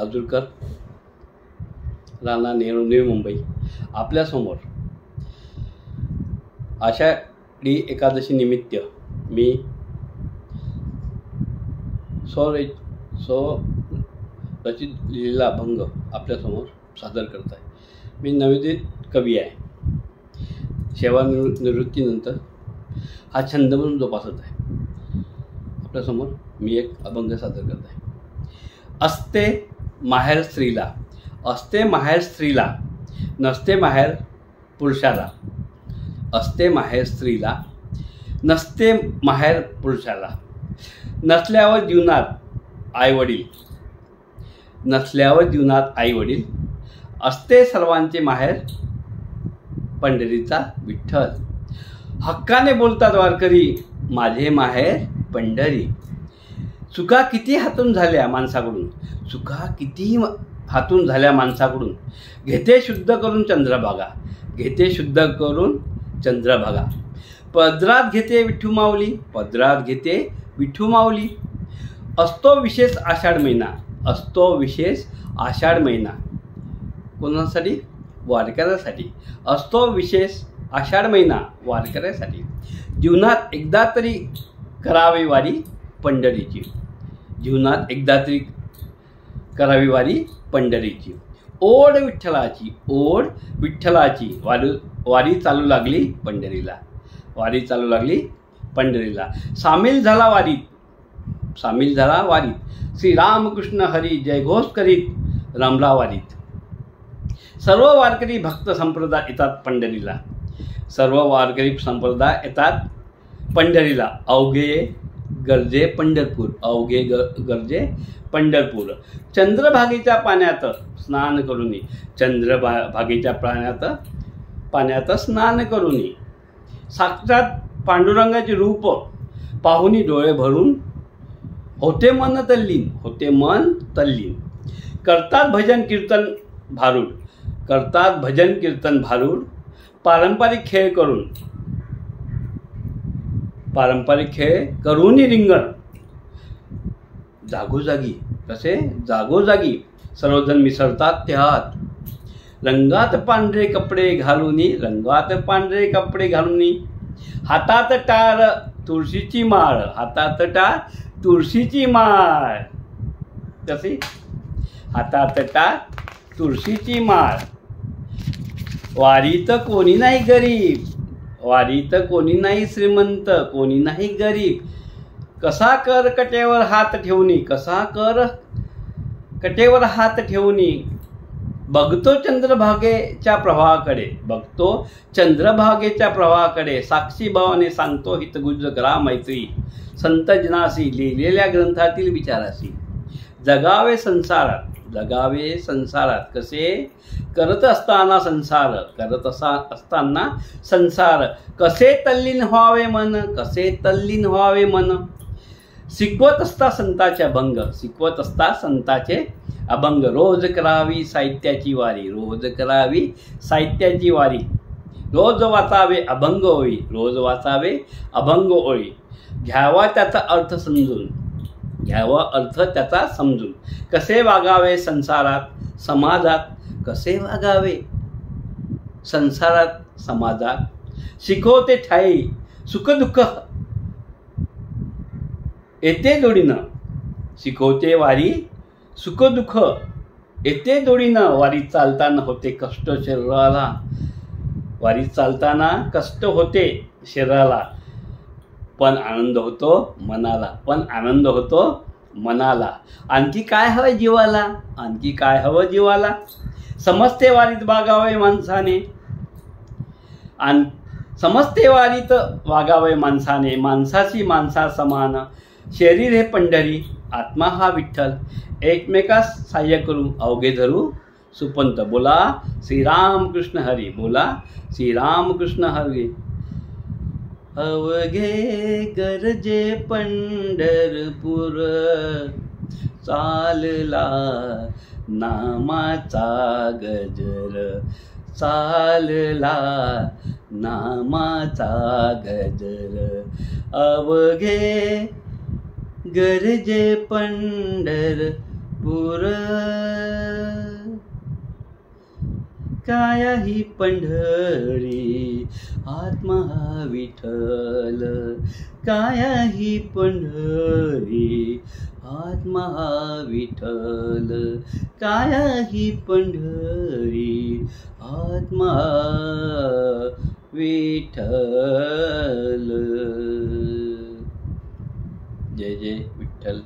माजूरकर, राणा नेहरू, नवी मुंबई. आपल्यासमोर आषाढी एकादशी निमित्त मी स्वरचित लिहिलेला अभंग आपल्यासमोर सादर करत आहे. मी नवोदित कवी आहे. सेवानिवृत्तीनंतर हा छंद म्हणून जोपासत आहे. आपल्यासमोर मी एक अभंग सादर करत आहे. असते माहेर स्त्रीला, असते माहेर स्त्रीला, नसते माहेर पुरुषाला. असते माहेर स्त्रीला, नसते माहेर पुरुषाला. नसल्यावर जीवनात आईवडील, नसल्यावर जीवनात आईवडील. असते सर्वांचे माहेर पंढरीचा विठ्ठल. हक्काने बोलतात वारकरी, माझे माहेर पंढरी. चुका किती हातून झाल्या माणसाकडून, चुका किती हातून झाल्या माणसाकडून. घेते शुद्ध करून चंद्रभागा, घेते शुद्ध करून चंद्रभागा. पदरात घेते विठू माऊली, पदरात घेते विठू माऊली. असतो विशेष आषाढ महिना, असतो विशेष आषाढ महिना. कोणासाठी? वारकऱ्यासाठी. असतो विशेष आषाढ महिना वारकऱ्यासाठी. जीवनात एकदा तरी करावी वारी पंढरीची, जीवनात एकदा तरी करावी वारी पंढरीची. ओढ विठ्ठलाची, ओढ विठ्ठलाची. वारी चालू लागली पंढरीला, वारी चालू लागली पंढरीला. सामील झाला वारीत, सामील झाला वारीत. श्री रामकृष्ण हरी जयघोष करीत रमला वारीत. सर्व वारकरी भक्त संप्रदाय येतात पंढरीला, सर्व वारकरी संप्रदाय येतात पंढरीला. अवघे गरजे पंढरपूर, अवघे गरजे पंढरपूर. चंद्रभागेच्या पाण्यात स्नान करूनी, चंद्रभागेच्या पाण्यात स्नान करूनी. साक्षात पांडुरंगाचे रूप पाहुनी डोळे भरून होते मन तल्लीन, होते मन तल्लीन. करतात भजन कीर्तन भारूड, करतात भजन कीर्तन भारूड. पारंपरिक खेळ करून, पारंपरिक खेळ करूनही रिंगण. जागोजागी, कसे? जागोजागी सर्वजण मिसळतात त्यात. रंगात पांढरे कपडे घालूनी, रंगात पांढरे कपडे घालूनी. हातात टाळ तुळशीची माळ, हातात टाळ तुळशीची माळ. कशी? हातात टाळ तुळशीची माळ. वारीत कोणी नाही गरीब, वारीत कोणी नाही श्रीमंत, कोणी नाही गरीब. कसा कर कटेवर हात ठेवूनी, कसा कर कटेवर हात ठेवूनी. बघतो चंद्रभागेच्या प्रवाहाकडे, बघतो चंद्रभागेच्या प्रवाहाकडे. साक्षी भावाने सांगतो हितगुज करा मैत्री. संत जनासी लिहिलेल्या ग्रंथातील विचारासी. जगावे संसारात, जगावे संसारात. कसे? करत असताना संसार, करत असताना संसार. कसे तल्लीन व्हावे मन, कसे तल्लीन व्हावे मन. शिकवत असता संताचे अभंग, शिकवत असता संताचे अभंग. रोज करावी साहित्याची वारी, रोज करावी साहित्याची वारी. रोज वाचावे अभंग ओळी, रोज वाचावे अभंग ओळी. घ्यावा त्याचा अर्थ समजून, घ्यावा अर्थ त्याचा समजून. कसे वागावे संसारात समाजात, कसे वागावे संसारात समाजात. शिकवते ठाई सुखदुःख येते जोडीनं, शिकवते वारी सुखदुःख येते जोडीनं. वारी चालताना होते कष्ट शरीराला, वारी चालताना कष्ट होते शरीराला. पण आनंद होतो मनाला, पण आनंद होतो मनाला. आणखी काय हवं जीवाला, आणखी काय हवं जीवाला. समजते वारीत वागावे माणसाने, समजते वारीत वागावे माणसाने. माणसाची माणसा समान, शरीर हे पंढरी, आत्मा हा विठ्ठल. एकमेकास सहाय्य करू अवघे धरू सुपंत. बोला श्रीरामकृष्ण हरी, बोला श्रीरामकृष्ण हरी. अवघे गरजे पंढरपूर, चालला नामाचा गजर, चालला नामाचा गजर. अवघे गरजे पंढरपूर, पुर काय ही पंढरी आत्मा विठ्ठल काय ही पंढरी आत्मा विठ्ठल काय ही पंढरी आत्मा विठ्ठल. जय जय विठ्ठल.